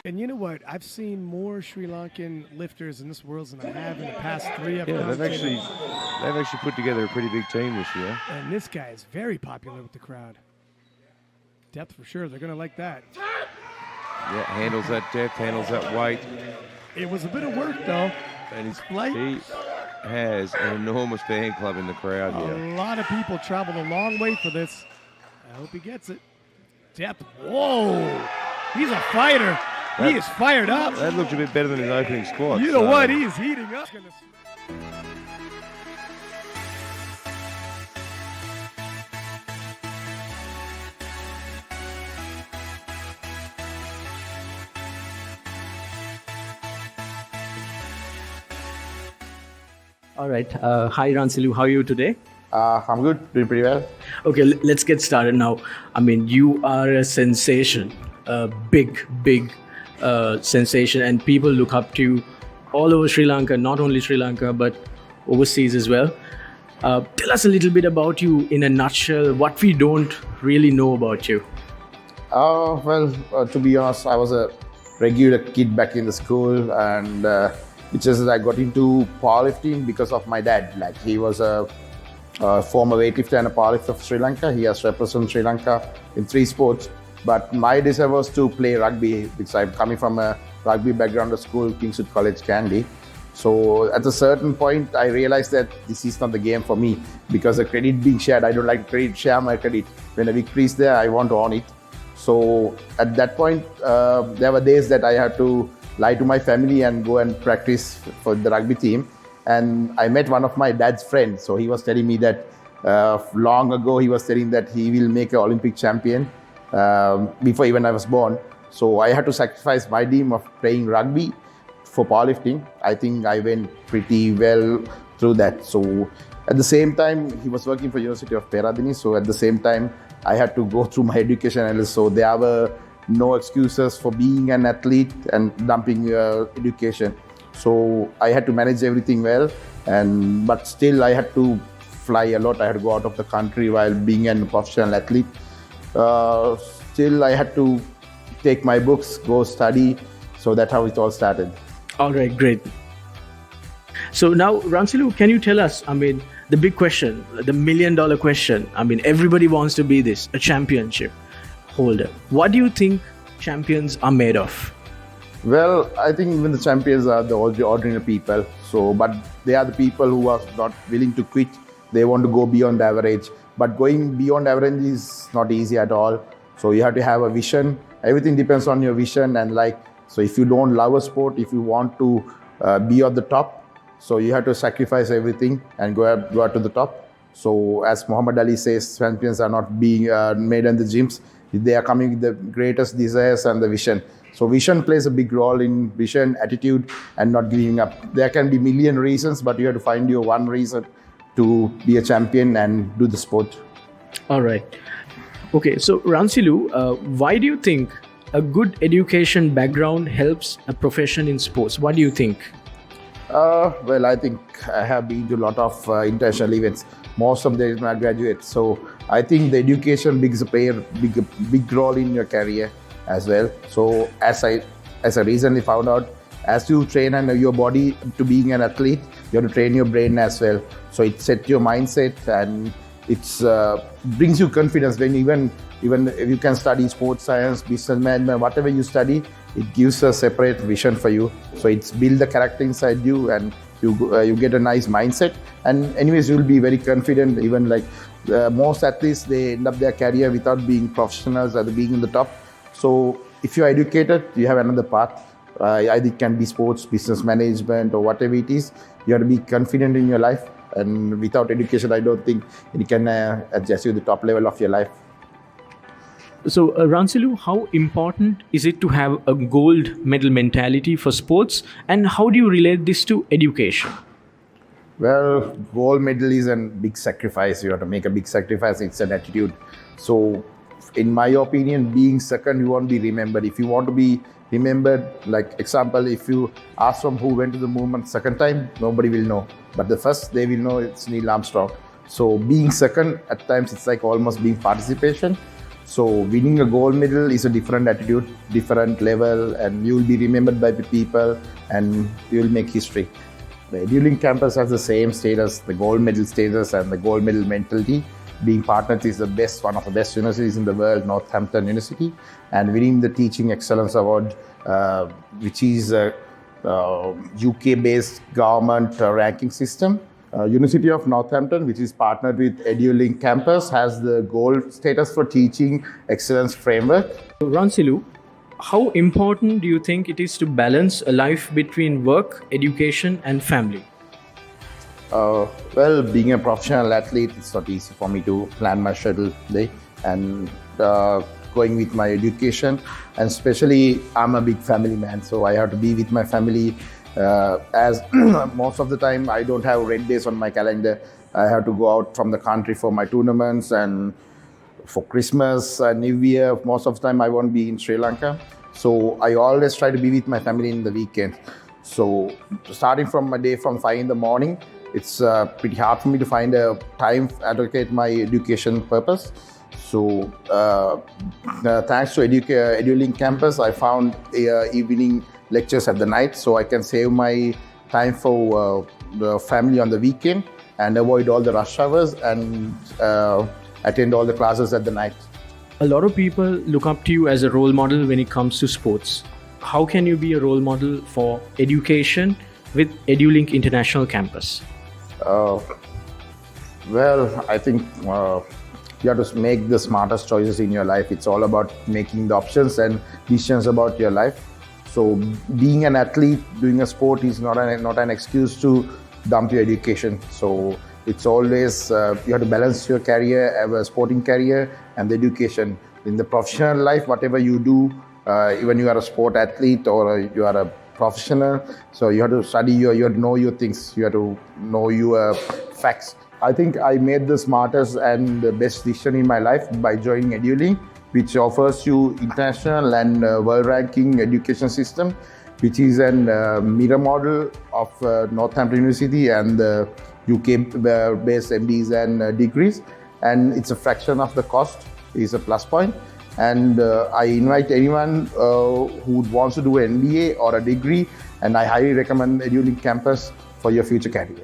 And you know what? I've seen more Sri Lankan lifters in this world than I have in the past 3 I've Yeah, gone they've to. actually put together a pretty big team this year. And this guy is very popular with the crowd. Depth for sure. They're going to like that. Yeah, handles that depth, handles that weight. It was a bit of work, though. And Light. he has an enormous fan club in the crowd here. A lot of people traveled a long way for this. I hope he gets it. Depth. Whoa. He's a fighter. He is fired up. That looked a bit better than his opening squat. You know what? He is heating up. All right. Hi, Ransilu. How are you today? I'm good, doing pretty well. Okay, let's get started now. I mean, you are a sensation, a big sensation, and people look up to you all over Sri Lanka, not only Sri Lanka, but overseas as well. Tell us a little bit about you in a nutshell, what we don't really know about you. To be honest, I was a regular kid back in the school, and it's just that I got into powerlifting because of my dad. Like, he was a former weightlifter and a powerlifter of Sri Lanka. He has represented Sri Lanka in 3 sports. But my desire was to play rugby because I'm coming from a rugby background at school, Kingswood College, Kandy. So at a certain point, I realized that this is not the game for me because the credit being shared, I don't like to share my credit. When a victory is there, I want to own it. So at that point, there were days that I had to lie to my family and go and practice for the rugby team. And I met one of my dad's friends. So he was telling me that long ago, he was telling that he will make an Olympic champion before even I was born. So I had to sacrifice my dream of playing rugby for powerlifting. I think I went pretty well through that. So at the same time, he was working for University of Peradeniya. So at the same time, I had to go through my education. And so there were no excuses for being an athlete and dumping your education. So I had to manage everything well, but still I had to fly a lot. I had to go out of the country while being a professional athlete. Still I had to take my books, go study. So that's how it all started. All right, great. So now, Ransilu, can you tell us, I mean, the big question, the $1 million question, I mean, everybody wants to be this, a championship holder. What do you think champions are made of? Well, I think even the champions are the ordinary people. But they are the people who are not willing to quit. They want to go beyond average. But going beyond average is not easy at all. So you have to have a vision. Everything depends on your vision. And so if you don't love a sport, if you want to be at the top, so you have to sacrifice everything and go out to the top. So as Muhammad Ali says, champions are not being made in the gyms. They are coming with the greatest desires and the vision. So vision plays a big role in vision, attitude, and not giving up. There can be a million reasons, but you have to find your one reason to be a champion and do the sport. All right. Okay, so Ransilu, why do you think a good education background helps a profession in sports? What do you think? I think I have been to a lot of international events. Most of them are graduates. So I think the education play a big role in your career as well. So as I recently found out, as you train your body to being an athlete, you have to train your brain as well. So it sets your mindset and it brings you confidence. When even if you can study sports science, business management, whatever you study, it gives a separate vision for you. So it's build the character inside you, and you get a nice mindset. And anyways, you'll be very confident. Even most athletes, they end up their career without being professionals or being in the top. So if you're educated, you have another path. Either it can be sports, business management, or whatever it is. You have to be confident in your life. And without education, I don't think it can adjust you to the top level of your life. So, Ransilu, how important is it to have a gold medal mentality for sports, and how do you relate this to education? Well, gold medal is a big sacrifice. You have to make a big sacrifice. It's an attitude. So, in my opinion, being second, you won't be remembered. If you want to be remembered, like example, if you ask from who went to the movement second time, nobody will know. But the first, they will know it's Neil Armstrong. So being second, at times it's like almost being participation. So winning a gold medal is a different attitude, different level, and you will be remembered by the people and you will make history. The Edulink campus has the same status, the gold medal status and the gold medal mentality. Being partnered is the best, one of the best universities in the world, Northampton University, and winning the Teaching Excellence Award, which is a UK-based government ranking system. University of Northampton, which is partnered with Edulink campus, has the gold status for Teaching Excellence Framework. Ransilu, how important do you think it is to balance a life between work, education, and family? Well, being a professional athlete, it's not easy for me to plan my schedule day and going with my education. And especially, I'm a big family man, so I have to be with my family. As most of the time, I don't have red days on my calendar. I have to go out from the country for my tournaments and for Christmas and New Year. Most of the time, I won't be in Sri Lanka. So I always try to be with my family in the weekend. So starting from my day from 5 in the morning, it's pretty hard for me to find a time to allocate my education purpose. So thanks to Edulink campus, I found evening lectures at the night, so I can save my time for the family on the weekend and avoid all the rush hours and attend all the classes at the night. A lot of people look up to you as a role model when it comes to sports. How can you be a role model for education with Edulink International Campus? Well, I think you have to make the smartest choices in your life. It's all about making the options and decisions about your life. So being an athlete, doing a sport is not an excuse to dump your education. So it's always, you have to balance your career, have a sporting career and the education. In the professional life, whatever you do, even you are a sport athlete or you are a professional, so you have to study, you have to know your things, you have to know your facts. I think I made the smartest and the best decision in my life by joining Edulink, which offers you international and world ranking education system, which is a mirror model of Northampton University and the UK-based MDs and degrees. And it's a fraction of the cost, is a plus point. And I invite anyone who wants to do an MBA or a degree, and I highly recommend Edulink campus for your future career.